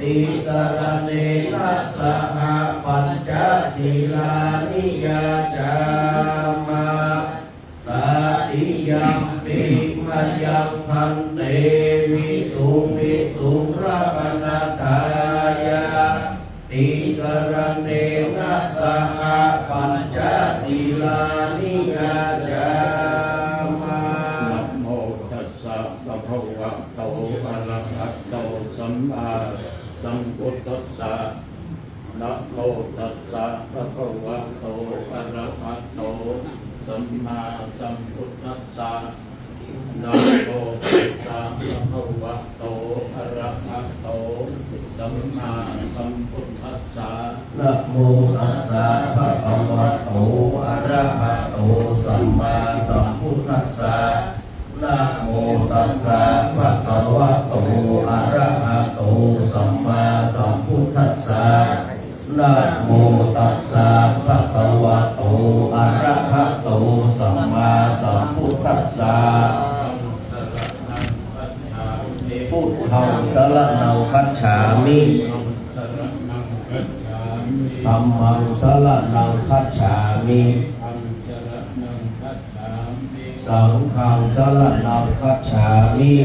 ติสรเนนะสหปัญจศีลานิยาจามาตาติยัมปิมยังพันเตวิสุวิสุระปนัตถายาติสรเนนะสหปัญจศีลานิยาจามานะโมตัสสะภะคะวะโตอะระหะโตสัมมาสัมพุทธัสสะนะโมตัสสะภะคะวะโตอะระหะโตสัมมาสัมพุทธัสสะนะโมตัสสะภะคะวะโตอะระหะโตสัมมาสัมพุทธัสสะนะโมตัสสะภะคะวะโตอะระหะโตสัมมาสัมพุทธัสสะนะโมตัสสะภะคะวะโตอะระหะโตสัมมาสัมพุทธัสสะนะโมตัสสะภะคะวะโตอะระหะโตสัมมาสัมพุทธัสสะพุทธังสรณังคัจฉามิธัมมังสรณังคัจฉามิสังฆังสรณังคัจฉามิ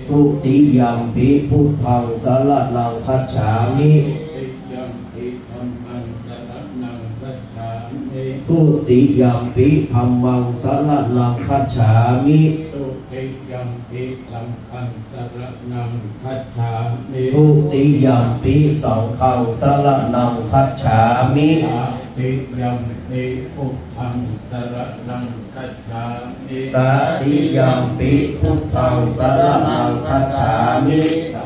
ทุติยัมปิพุทธังสรณังคัจฉามิทุติยัมปิธัมมังสรณังคัจฉามิทุติยัมปิสังฆังสรณังคัจฉามิทุติยัมปิสังฆังสรณังคัจฉามิติยัมปิพุทธังสรณังคัจฉามิตติยัมปิพุทธังสรณังคัจฉามิต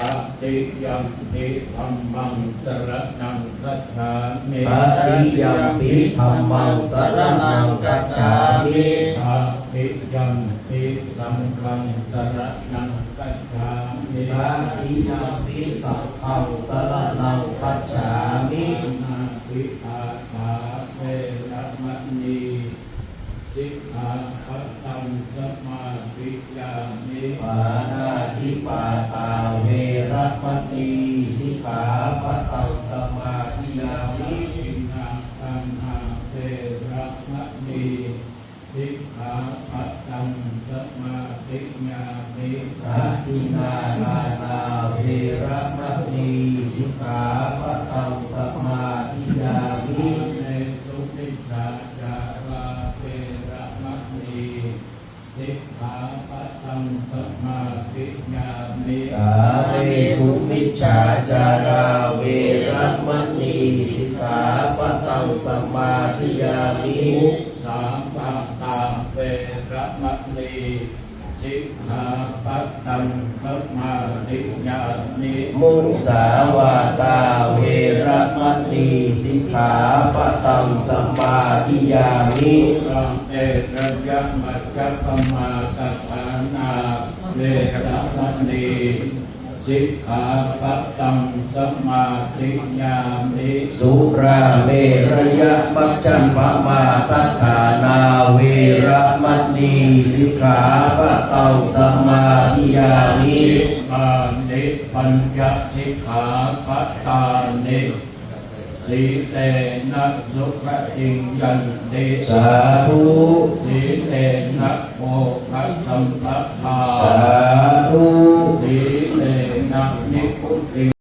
ติยัมปิธัมมังสรณังคัจฉามิตติยัมปิธัมมังสรณังคัจฉามิตติยัมปิสังฆังสรณังคัจฉามิตติยัมปิสังฆังสรณังคัจฉามินาทิอาตาเวรมณีสิกขาปะทังสมาธิยามิปานาติปาตาเวรมณีสิกขาปะทังสมาธิยามิอินาตัณหาเวรมณีสิกขาปะทังสมาธิยามิอาทินานานาเวรมณีสิกขาปะทังสมาธิยามิเนสุมิจฉาจาราเวรมณีสิกขาปะทังสมาธิยามิกาเมสุมิจฉาจาราเวรมณีสิกขาปะทังสมาธิยามิมุสาวาตาเวรมณีสิกขาปะทังสมาธิยามิมุสาวาตาเวรมณีสิกขาปะทังสมาธิยามิเอระยะมัจจปมาตัฏฐานาเวรมณีสิกขาปะทังสมาธิยามิสุราเมรยะมัจจปมาตัฏฐานาเวรมณีสิกขาปะทังสมาธิยามิมานิปัญจสิกขาปะทานิสีเตนะสุขติยันติสาธุสีเตนะโภคสัมปทาสาธุสีเตนะนิพุติ